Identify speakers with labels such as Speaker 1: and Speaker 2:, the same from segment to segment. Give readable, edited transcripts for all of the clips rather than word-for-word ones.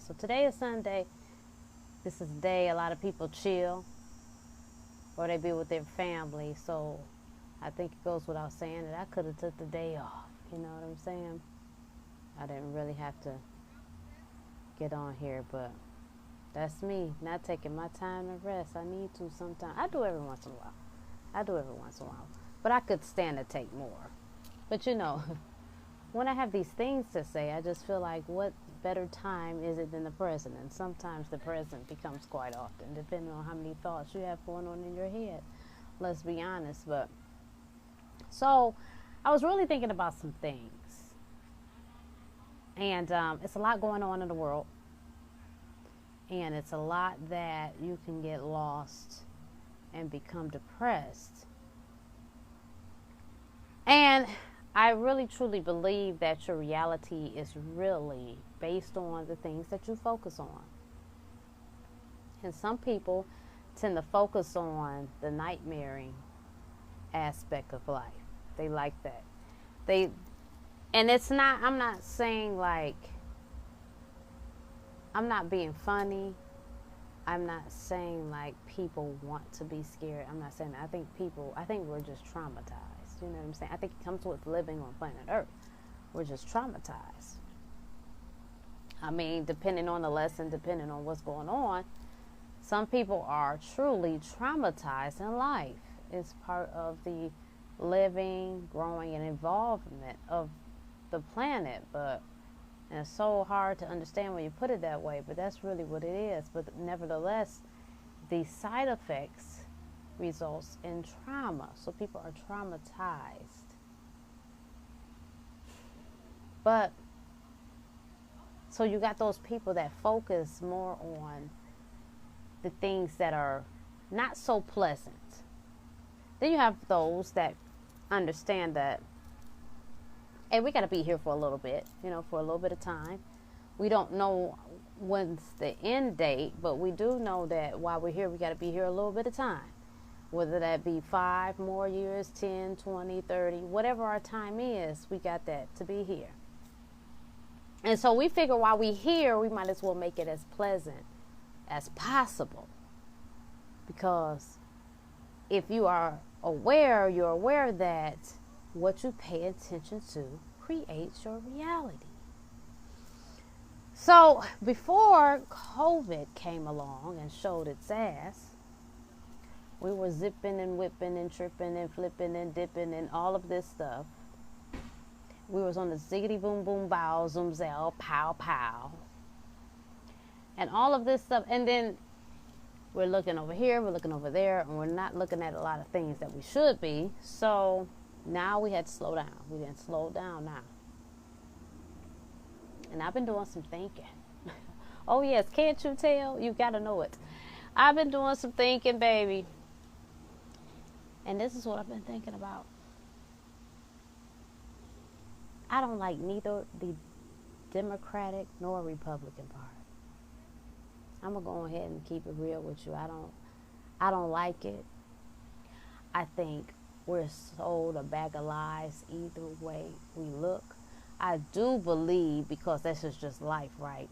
Speaker 1: So today is Sunday. This is the day a lot of people chill or they be with their family. So I think it goes without saying that I could have took the day off. You know what I'm saying? I didn't really have to get on here, but that's me, not taking my time to rest. I need to sometimes. I do every once in a while. But I could stand to take more. But you know, when I have these things to say, I just feel like what better time is it than the present? And sometimes the present becomes quite often, depending on how many thoughts you have going on in your head. Let's be honest. But so I was really thinking about some things. And it's a lot going on in the world. And it's a lot that you can get lost and become depressed. And I really truly believe that your reality is really based on the things that you focus on. And some people tend to focus on the nightmaring aspect of life. They like that. And it's not, I'm not saying like, I'm not being funny. I'm not saying like people want to be scared. I'm not saying that. I think we're just traumatized. You know what I'm saying? I think it comes with living on planet Earth. We're just traumatized. I mean, depending on the lesson, depending on what's going on, some people are truly traumatized in life. It's part of the living, growing, and involvement of the planet. And it's so hard to understand when you put it that way, but that's really what it is. But nevertheless, the side effects results in trauma. So people are traumatized. But so you got those people that focus more on the things that are not so pleasant. Then you have those that understand that, hey, we got to be here for a little bit, for a little bit of time. We don't know when's the end date, but we do know that while we're here, we got to be here a little bit of time. Whether that be 5 more years, 10, 20, 30, whatever our time is, we got that to be here. And so we figure while we're here, we might as well make it as pleasant as possible. Because if you are aware, you're aware that what you pay attention to creates your reality. So before COVID came along and showed its ass, we were zipping and whipping and tripping and flipping and dipping and all of this stuff. We was on the ziggity boom boom bow zoom zell pow pow and all of this stuff. And then we're looking over here, we're looking over there, and we're not looking at a lot of things that we should be. So now we had to slow down. We didn't slow down now. And I've been doing some thinking. Oh yes, can't you tell? You gotta know it. I've been doing some thinking, baby. And this is what I've been thinking about. I don't like neither the Democratic nor Republican Party. I'm going to go ahead and keep it real with you. I don't like it. I think we're sold a bag of lies either way we look. I do believe, because this is just life, right,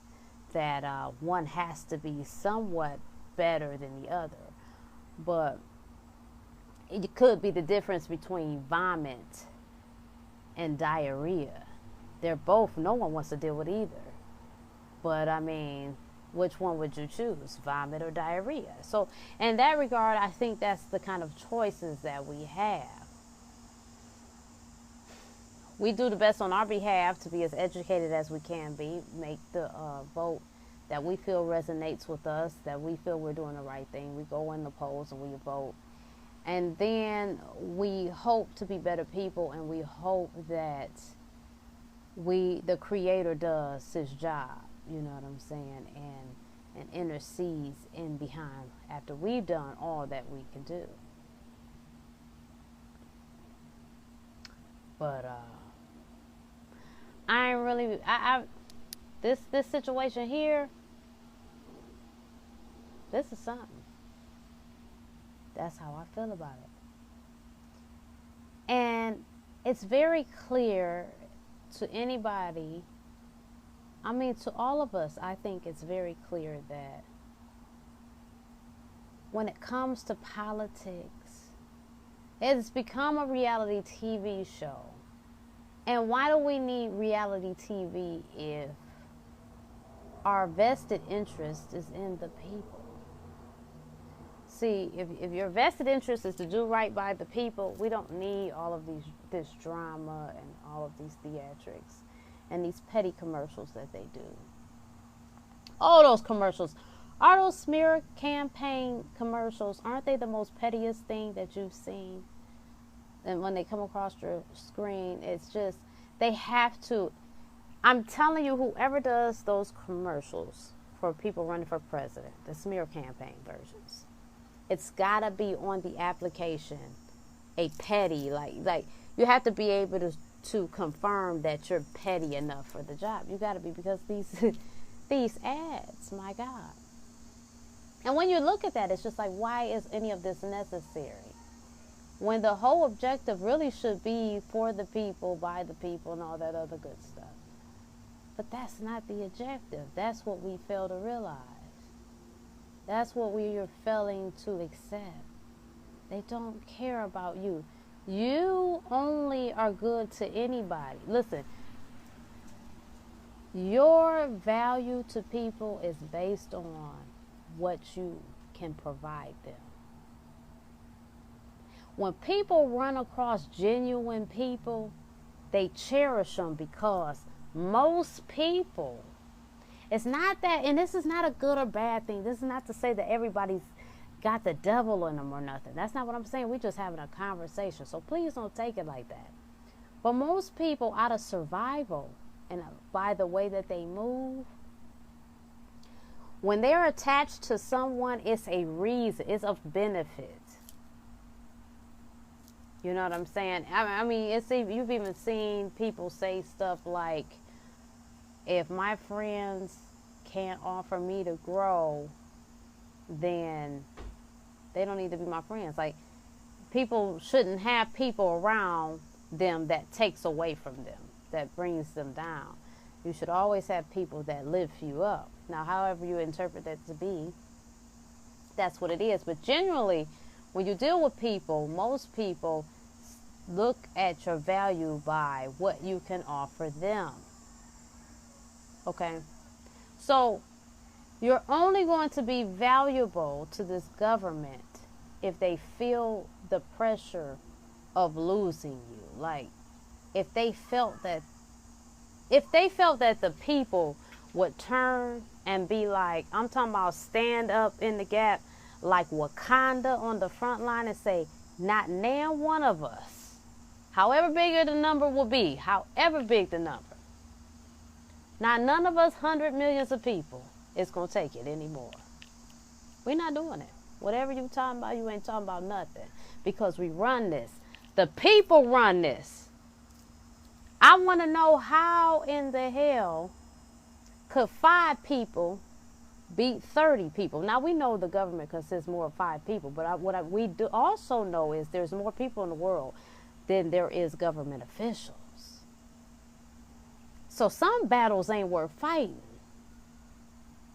Speaker 1: that one has to be somewhat better than the other. But it could be the difference between vomit and diarrhea. They're both, no one wants to deal with either. But I mean, which one would you choose, vomit or diarrhea? So in that regard, I think that's the kind of choices that we have. We do the best on our behalf to be as educated as we can be, make the vote that we feel resonates with us, that we feel we're doing the right thing. We go in the polls and we vote. And then we hope to be better people, and we hope that the Creator does his job, you know what I'm saying, and intercedes in behind after we've done all that we can do. But I ain't really, this situation here, this is something. That's how I feel about it. And it's very clear to anybody I mean, to all of us, I think it's very clear that when it comes to politics, it's become a reality TV show. And why do we need reality TV if our vested interest is in the people? See, if your vested interest is to do right by the people, we don't need all of this drama and all of these theatrics and these petty commercials that they do. All those commercials. Are those smear campaign commercials, aren't they the most pettiest thing that you've seen? And when they come across your screen, it's just, they have to. I'm telling you, whoever does those commercials for people running for president, the smear campaign versions, it's got to be on the application a petty, like you have to be able to confirm that you're petty enough for the job. You got to be, because these ads, my God. And when you look at that, it's just like, why is any of this necessary? When the whole objective really should be for the people, by the people, and all that other good stuff. But that's not the objective. That's what we fail to realize. That's what we are failing to accept. They don't care about you. You only are good to anybody. Listen, your value to people is based on what you can provide them. When people run across genuine people, they cherish them, because most people, it's not that, and this is not a good or bad thing. This is not to say that everybody's got the devil in them or nothing. That's not what I'm saying. We're just having a conversation. So please don't take it like that. But most people, out of survival and by the way that they move, when they're attached to someone, it's a reason. It's of benefit. You know what I'm saying? I mean, you've even seen people say stuff like, if my friends can't offer me to grow, then they don't need to be my friends. Like, people shouldn't have people around them that takes away from them, that brings them down. You should always have people that lift you up. Now, however you interpret that to be, that's what it is. But generally, when you deal with people, most people look at your value by what you can offer them. Okay? So, you're only going to be valuable to this government if they feel the pressure of losing you. Like, if they felt that the people would turn and be like, I'm talking about stand up in the gap like Wakanda on the front line and say, not now one of us, however big the number will be, however big the number, not none of us 100 millions of people is going to take it anymore. We're not doing it. Whatever you talking about, you ain't talking about nothing, because we run this. The people run this. I want to know how in the hell could 5 people beat 30 people. Now, we know the government consists more of 5 people, but we do also know is there's more people in the world than there is government officials. So some battles ain't worth fighting.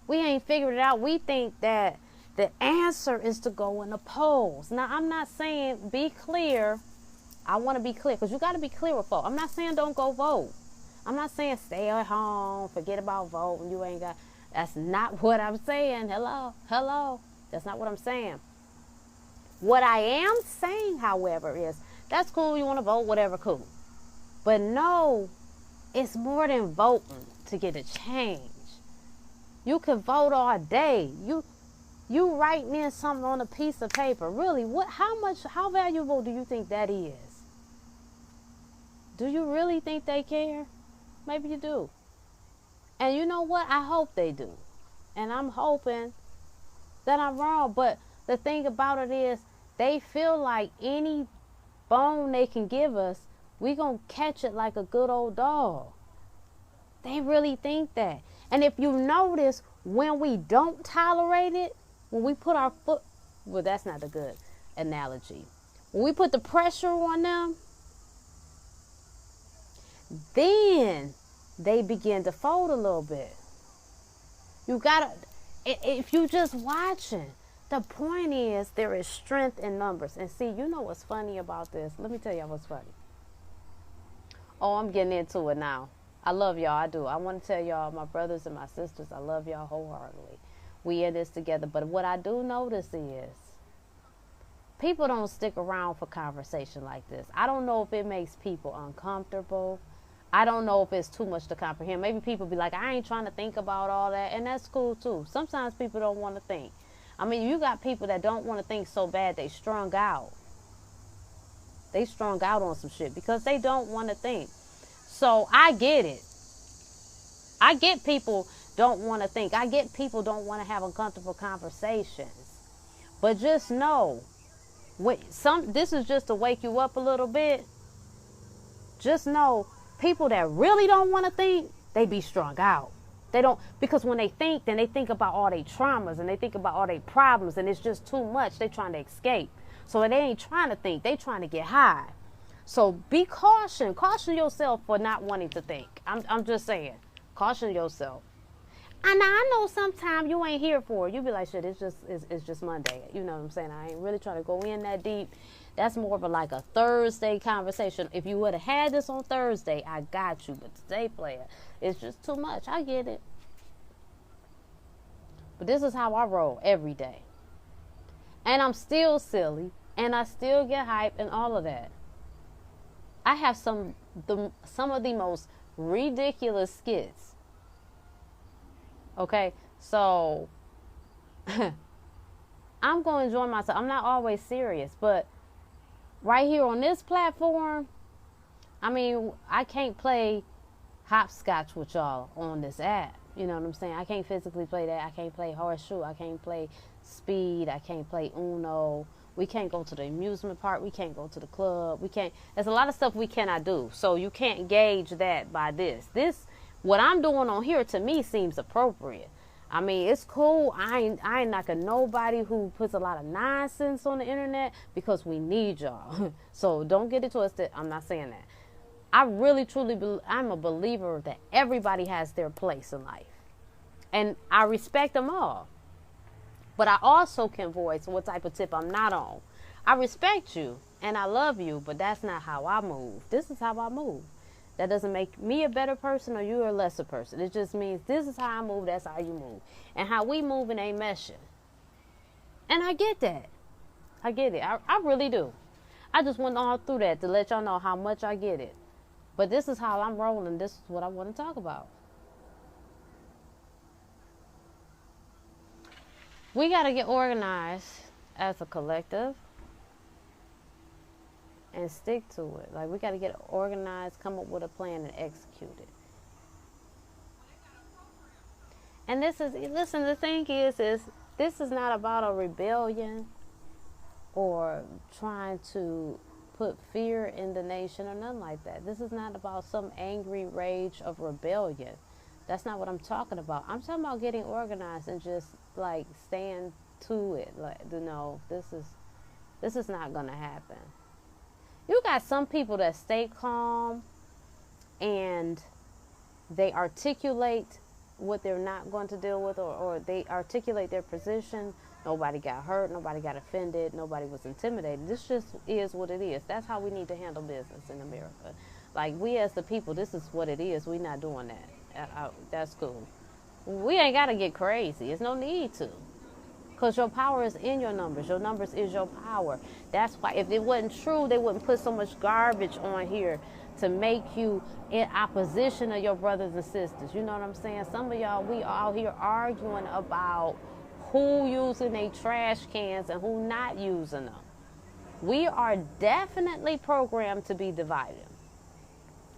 Speaker 1: We ain't figured it out. We think that the answer is to go in the polls. Now, I'm not saying be clear. I want to be clear, because you got to be clear with folks. I'm not saying don't go vote. I'm not saying stay at home, forget about voting. You ain't got. That's not what I'm saying. Hello. That's not what I'm saying. What I am saying, however, is that's cool. You want to vote, whatever, cool. But no, it's more than voting to get a change. You can vote all day. You writing in something on a piece of paper. Really, how valuable do you think that is? Do you really think they care? Maybe you do. And you know what? I hope they do. And I'm hoping that I'm wrong. But the thing about it is, they feel like any bone they can give us, we gonna catch it like a good old dog. They really think that. And if you notice, when we don't tolerate it, when we put our foot, well, that's not a good analogy. When we put the pressure on them, then they begin to fold a little bit. You gotta, if you just watching, the point is there is strength in numbers. And see, you know what's funny about this? Let me tell y'all what's funny. Oh, I'm getting into it now. I love y'all, I do. I want to tell y'all, my brothers and my sisters, I love y'all wholeheartedly. We in this together. But what I do notice is people don't stick around for conversation like this. I don't know if it makes people uncomfortable. I don't know if it's too much to comprehend. Maybe people be like, I ain't trying to think about all that. And that's cool too. Sometimes people don't want to think. I mean, you got people that don't want to think so bad they strung out. They strung out on some shit because they don't want to think. So I get it. I get people don't want to think. I get people don't want to have uncomfortable conversations. But just know, this is just to wake you up a little bit. Just know, people that really don't want to think, they be strung out. They don't, because when they think, then they think about all their traumas and they think about all their problems, and it's just too much. They trying to escape. So they ain't trying to think. They trying to get high. So be caution. Caution yourself for not wanting to think. I'm just saying. Caution yourself. And I know sometimes you ain't here for it. You be like, shit, it's just Monday. You know what I'm saying? I ain't really trying to go in that deep. That's more of like a Thursday conversation. If you would have had this on Thursday, I got you. But today, player, it's just too much. I get it. But this is how I roll every day. And I'm still silly. And I still get hype and all of that. I have some of the most ridiculous skits. Okay, so I'm going to enjoy myself. I'm not always serious, but right here on this platform, I mean, I can't play hopscotch with y'all on this app. You know what I'm saying? I can't physically play that. I can't play horseshoe. I can't play speed. I can't play Uno. We can't go to the amusement park. We can't go to the club. We can't. There's a lot of stuff we cannot do. So you can't gauge that by this. What I'm doing on here, to me, seems appropriate. I mean, it's cool. I ain't knocking nobody who puts a lot of nonsense on the internet, because we need y'all. So don't get it twisted. I'm not saying that. I really, truly, I'm a believer that everybody has their place in life. And I respect them all. But I also can voice what type of tip I'm not on. I respect you and I love you, but that's not how I move. This is how I move. That doesn't make me a better person or you a lesser person. It just means this is how I move, that's how you move. And how we moving ain't meshing. And I get that. I get it. I really do. I just went all through that to let y'all know how much I get it. But this is how I'm rolling. This is what I want to talk about. We got to get organized as a collective and stick to it. Like, we got to get organized, come up with a plan, and execute it. And this is, listen, the thing is this is not about a rebellion or trying to put fear in the nation or nothing like that. This is not about some angry rage of rebellion. That's not what I'm talking about. I'm talking about getting organized and just like stand to it. Like, you know, this is not gonna happen. You got some people that stay calm and they articulate what they're not going to deal with, or they articulate their position. Nobody got hurt, nobody got offended, nobody was intimidated. This just is what it is. That's how we need to handle business in America. Like, we as the people, this is what it is. We're not doing that. That's cool. We ain't got to get crazy. There's no need to. Because your power is in your numbers. Your numbers is your power. That's why, if it wasn't true, they wouldn't put so much garbage on here to make you in opposition of your brothers and sisters. You know what I'm saying? Some of y'all, we out here arguing about who using their trash cans and who not using them. We are definitely programmed to be divided.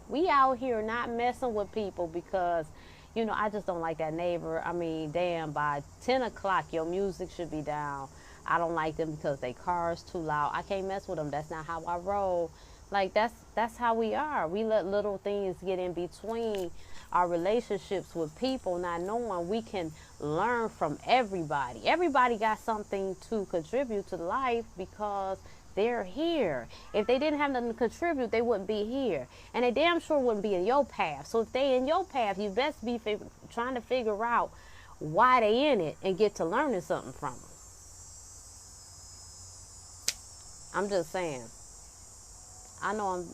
Speaker 1: We out here not messing with people because, you know, I just don't like that neighbor. I mean, damn, by 10 o'clock, your music should be down. I don't like them because their car's too loud. I can't mess with them. That's not how I roll. Like, that's how we are. We let little things get in between our relationships with people, not knowing we can learn from everybody. Everybody got something to contribute to life because They're here. If they didn't have nothing to contribute, they wouldn't be here. And they damn sure wouldn't be in your path. So if they in your path, you best be trying to figure out why they in it and get to learning something from them. I'm just saying. I know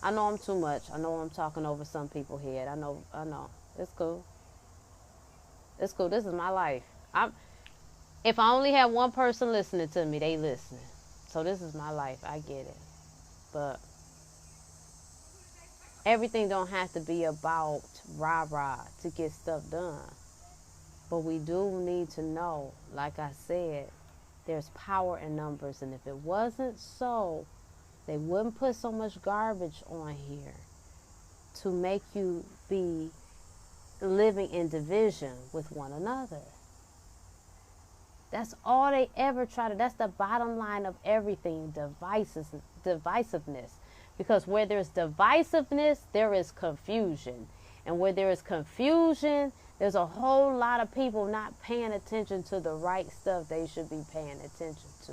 Speaker 1: I'm too much. I know I'm talking over some people's head. I know. It's cool. It's cool. This is my life. If I only have one person listening to me, they listening. So this is my life. I get it. But everything don't have to be about rah-rah to get stuff done. But we do need to know, like I said, there's power in numbers. And if it wasn't so, they wouldn't put so much garbage on here to make you be living in division with one another. That's all they ever try to, that's the bottom line of everything, divisiveness. Because where there's divisiveness, there is confusion. And where there is confusion, there's a whole lot of people not paying attention to the right stuff they should be paying attention to.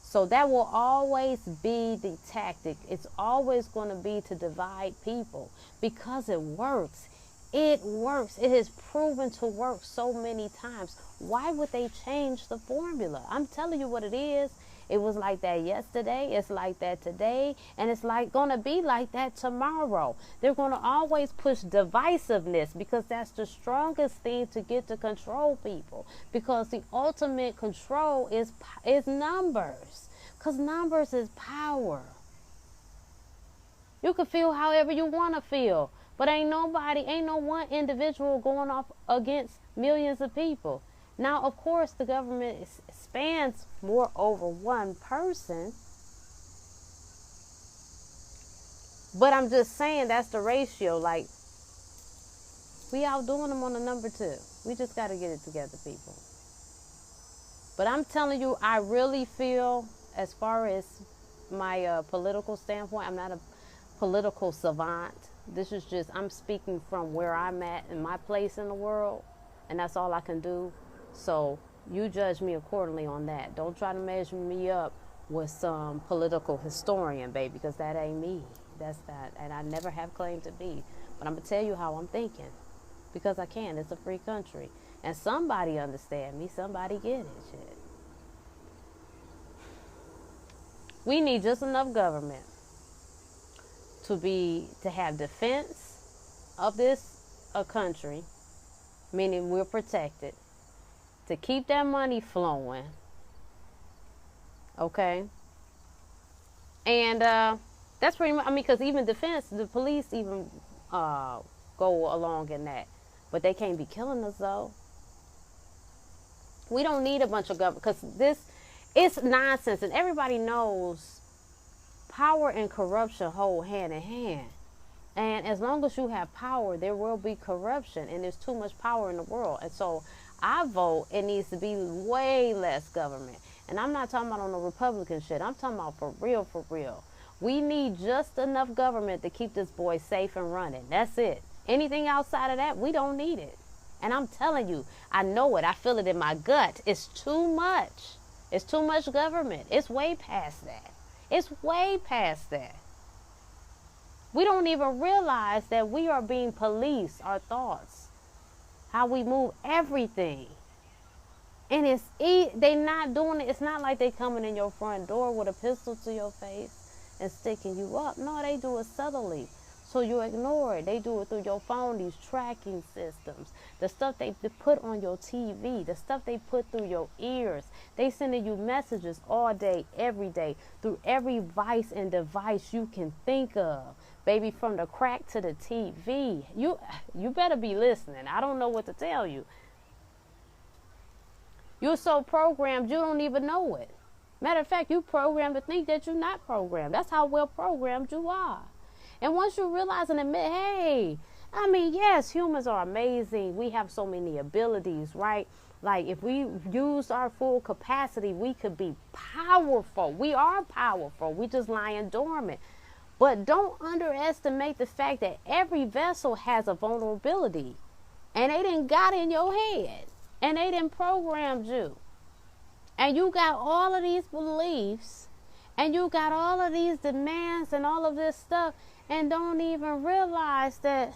Speaker 1: So that will always be the tactic. It's always going to be to divide people because it works. It works. It has proven to work so many times. Why would they change the formula? I'm telling you what it is. It was like that yesterday. It's like that today. And it's like going to be like that tomorrow. They're going to always push divisiveness because that's the strongest thing to get to control people. Because the ultimate control is numbers. Because numbers is power. You can feel however you want to feel. But ain't no one individual going off against millions of people. Now, of course, the government spans more over one person. But I'm just saying that's the ratio. Like, we outdoing them on the number 2. We just got to get it together, people. But I'm telling you, I really feel, as far as my political standpoint, I'm not a political savant. This is just, I'm speaking from where I'm at in my place in the world. And that's all I can do. So you judge me accordingly on that. Don't try to measure me up with some political historian, baby, because that ain't me. That's that. And I never have claimed to be. But I'm going to tell you how I'm thinking. Because I can. It's a free country. And somebody understand me. Somebody get it. Shit. We need just enough government to have defense of this country, meaning we're protected, to keep that money flowing, okay? And that's pretty much, I mean, because even defense, the police even go along in that, but they can't be killing us though. We don't need a bunch of government, because it's nonsense, and everybody knows power and corruption hold hand in hand. And as long as you have power, there will be corruption. And there's too much power in the world. And so I vote it needs to be way less government. And I'm not talking about on the Republican shit. I'm talking about for real, for real. We need just enough government to keep this boy safe and running. That's it. Anything outside of that, we don't need it. And I'm telling you, I know it. I feel it in my gut. It's too much. It's too much government. It's way past that. It's way past that. We don't even realize that we are being policed, our thoughts, how we move, everything. And they not doing it. It's not like they coming in your front door with a pistol to your face and sticking you up. No, they do it subtly. So you ignore it. They do it through your phone, these tracking systems, the stuff they put on your TV, the stuff they put through your ears. They sending you messages all day, every day, through every vice and device you can think of. Baby, from the crack to the TV. You better be listening. I don't know what to tell you. You're so programmed, you don't even know it. Matter of fact, you programmed to think that you're not programmed. That's how well programmed you are. And once you realize and admit, hey, I mean, yes, humans are amazing. We have so many abilities, right? Like, if we use our full capacity, we could be powerful. We are powerful. We just lying dormant. But don't underestimate the fact that every vessel has a vulnerability. And they done got in your head. And they done programmed you. And you got all of these beliefs. And you got all of these demands and all of this stuff and don't even realize that,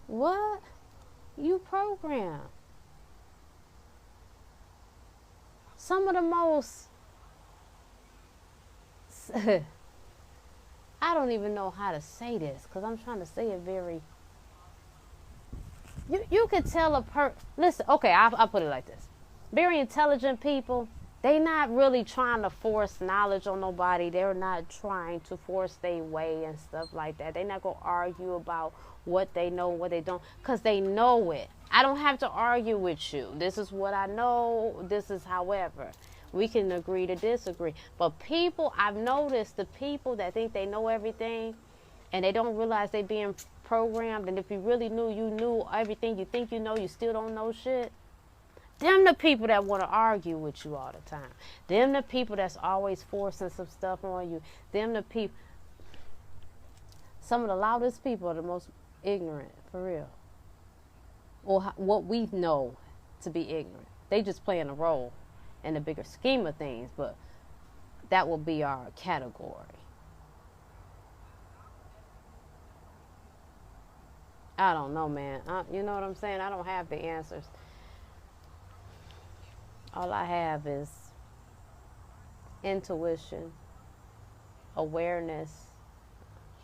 Speaker 1: what? You program. Some of the most, I don't even know how to say this because I'm trying to say it very, you could tell listen, okay, I'll put it like this. Very intelligent people, they not really trying to force knowledge on nobody. They're not trying to force their way and stuff like that. They're not going to argue about what they know, what they don't, because they know it. I don't have to argue with you. This is what I know. This is however. We can agree to disagree. But people, I've noticed the people that think they know everything and they don't realize they're being programmed. And if you really knew, you knew everything you think you know, you still don't know shit. Them the people that want to argue with you all the time. Them the people that's always forcing some stuff on you. Them the people. Some of the loudest people are the most ignorant, for real. Or what we know to be ignorant. They just playing a role in the bigger scheme of things, but that will be our category. I don't know, man. You know what I'm saying? I don't have the answers. All I have is intuition, awareness.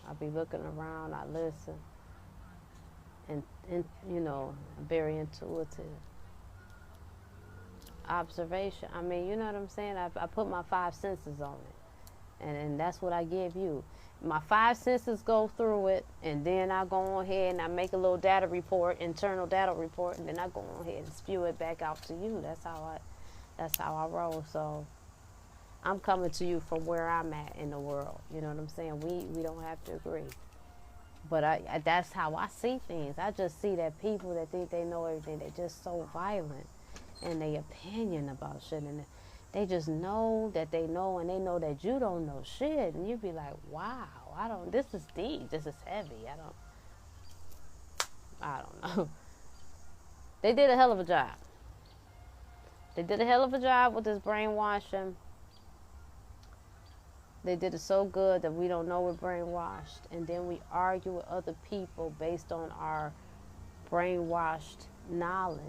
Speaker 1: I'll be looking around, I listen, and you know, very intuitive. Observation. I mean, you know what I'm saying? I put my 5 senses on it, and that's what I give you. My 5 senses go through it, and then I go ahead and I make a little data report, internal data report, and then I go ahead and spew it back out to you. That's how I roll. So I'm coming to you from where I'm at in the world. You know what I'm saying? We don't have to agree. But that's how I see things. I just see that people that think they know everything, they're just so violent in their opinion about shit. And they just know that they know, and they know that you don't know shit. And you be like, wow, this is deep. This is heavy. I don't know. They did a hell of a job. They did a hell of a job with this brainwashing. They did it so good that we don't know we're brainwashed. And then we argue with other people based on our brainwashed knowledge.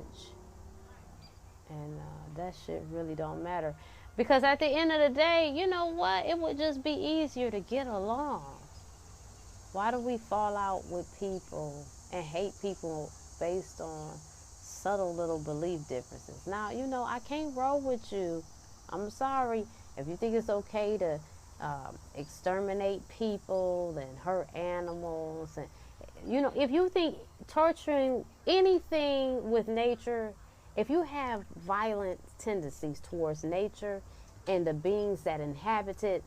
Speaker 1: And that shit really don't matter. Because at the end of the day, you know what? It would just be easier to get along. Why do we fall out with people and hate people based on subtle little belief differences? Now, you know, I can't roll with you. I'm sorry. If you think it's okay to exterminate people and hurt animals, and you know, if you think torturing anything with nature, if you have violent tendencies towards nature and the beings that inhabit it,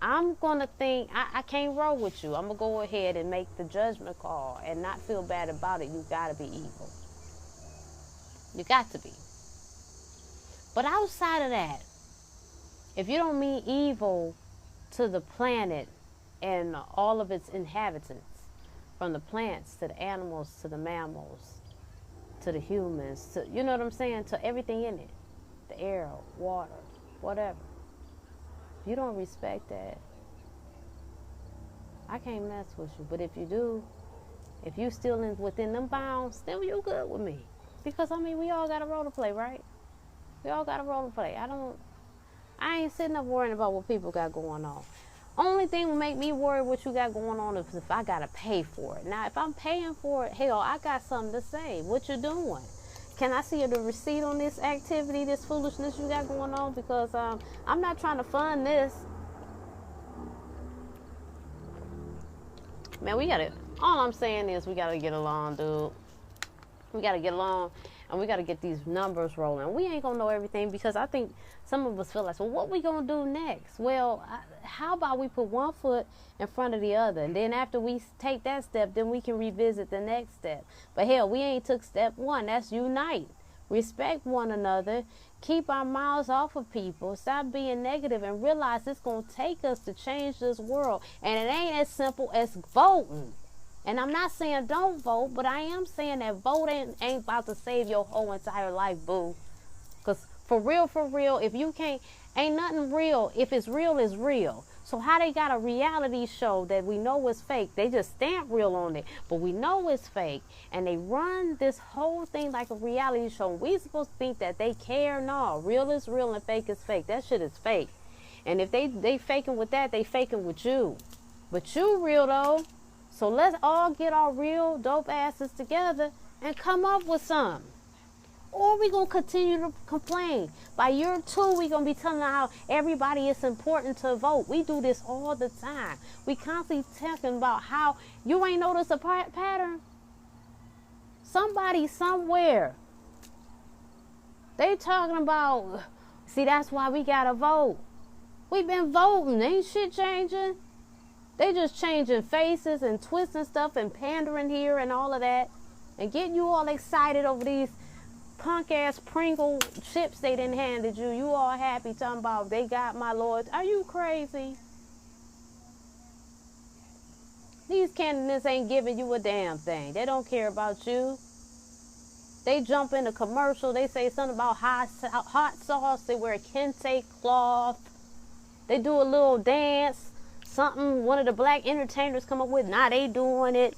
Speaker 1: I'm gonna think I can't roll with you. I'm gonna go ahead and make the judgment call and not feel bad about it. You gotta be evil. You got to be. But outside of that, if you don't mean evil to the planet and all of its inhabitants, from the plants to the animals to the mammals to the humans, to, you know what I'm saying, to everything in it, the air, water, whatever. If you don't respect that, I can't mess with you. But if you do, if you still within them bounds, then you good with me. Because I mean, we all got a role to play, right? We all got a role to play. I ain't sitting up worrying about what people got going on. Only thing will make me worry what you got going on is if I gotta pay for it. Now, if I'm paying for it, hell, I got something to say. What you doing? Can I see the receipt on this activity, this foolishness you got going on? Because I'm not trying to fund this. Man, all I'm saying is we gotta get along, dude. We gotta get along, and we gotta get these numbers rolling. We ain't gonna know everything, because I think some of us feel like, so what we gonna do next? Well, how about we put one foot in front of the other, and then after we take that step, then we can revisit the next step. But hell, we ain't took step 1. That's unite. Respect one another. Keep our mouths off of people. Stop being negative and realize it's gonna take us to change this world. And it ain't as simple as voting. And I'm not saying don't vote, but I am saying that voting ain't about to save your whole entire life, boo. Because For real, if you can't, ain't nothing real. If it's real, it's real. So how they got a reality show that we know is fake? They just stamp real on it, but we know it's fake. And they run this whole thing like a reality show. We supposed to think that they care? No, real is real and fake is fake. That shit is fake. And if they faking with that, they faking with you. But you real though. So let's all get our real dope asses together and come up with something. Or we going to continue to complain. By year 2, we going to be telling how everybody it's important to vote. We do this all the time. We constantly talking about how you ain't noticed a pattern. Somebody somewhere, they talking about, see, that's why we got to vote. We been voting. Ain't shit changing. They just changing faces and twisting stuff and pandering here and all of that. And getting you all excited over these punk ass Pringle chips they done handed you. You all happy talking about they got my Lord. Are you crazy? These candidates ain't giving you a damn thing. They don't care about you. They jump in a commercial. They say something about hot sauce. They wear a kente cloth. They do a little dance. Something one of the black entertainers come up with. Nah, they doing it.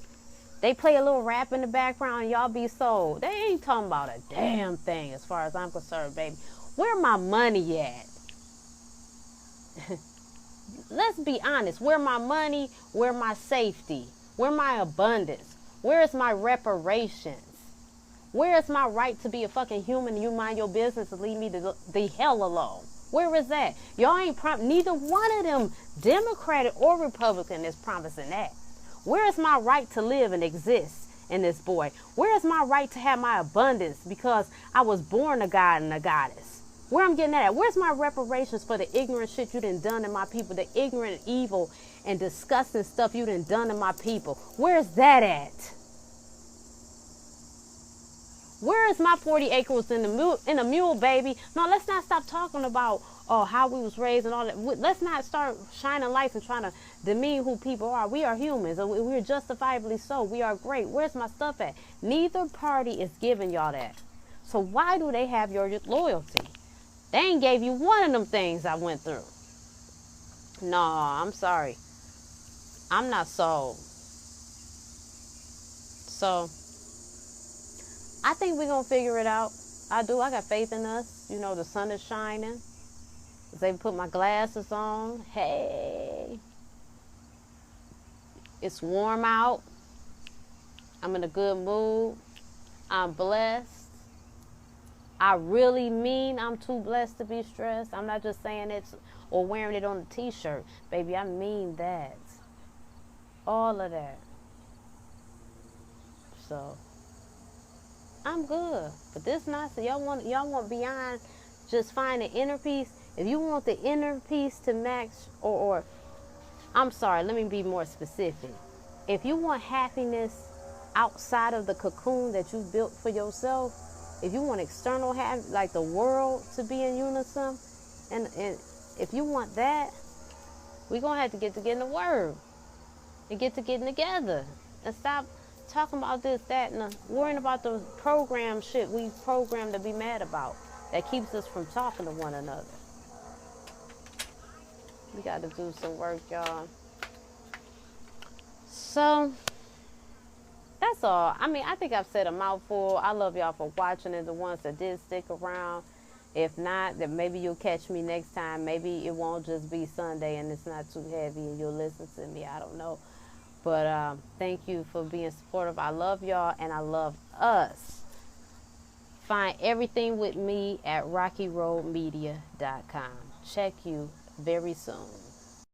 Speaker 1: They play a little rap in the background and y'all be sold. They ain't talking about a damn thing as far as I'm concerned, baby. Where my money at? Let's be honest. Where my money? Where my safety? Where my abundance? Where is my reparations? Where is my right to be a fucking human? You mind your business and leave me the hell alone. Where is that? Y'all ain't neither one of them, Democratic or Republican, is promising that. Where is my right to live and exist in this boy? Where is my right to have my abundance because I was born a god and a goddess? Where I'm getting at? Where's my reparations for the ignorant shit you done to my people? The ignorant, evil, and disgusting stuff you done to my people? Where's that at? Where is my 40 acres in a mule, baby? No, let's not stop talking about how we was raised and all that. Let's not start shining lights and trying to demean who people are. We are humans. We're justifiably so. We are great. Where's my stuff at? Neither party is giving y'all that. So why do they have your loyalty? They ain't gave you one of them things I went through. No, I'm sorry. I'm not sold. So I think we're going to figure it out. I do. I got faith in us. You know, the sun is shining. I was able to put my glasses on. Hey. It's warm out. I'm in a good mood. I'm blessed. I really mean I'm too blessed to be stressed. I'm not just saying it or wearing it on a t-shirt. Baby, I mean that. All of that. So I'm good. But this not so y'all want beyond just finding inner peace. If you want the inner peace to match or I'm sorry, let me be more specific. If you want happiness outside of the cocoon that you built for yourself, if you want external happiness, like the world to be in unison, and if you want that, we're going to have to get in the Word and get getting together and stop talking about this, that, and worrying about the program shit we programmed to be mad about that keeps us from talking to one another. We got to do some work, y'all. So that's all. I mean, I think I've said a mouthful. I love y'all for watching it, the ones that did stick around. If not, then maybe you'll catch me next time. Maybe it won't just be Sunday and it's not too heavy and you'll listen to me. I don't know. But thank you for being supportive. I love y'all and I love us. Find everything with me at rockyroadmedia.com. Check you very soon.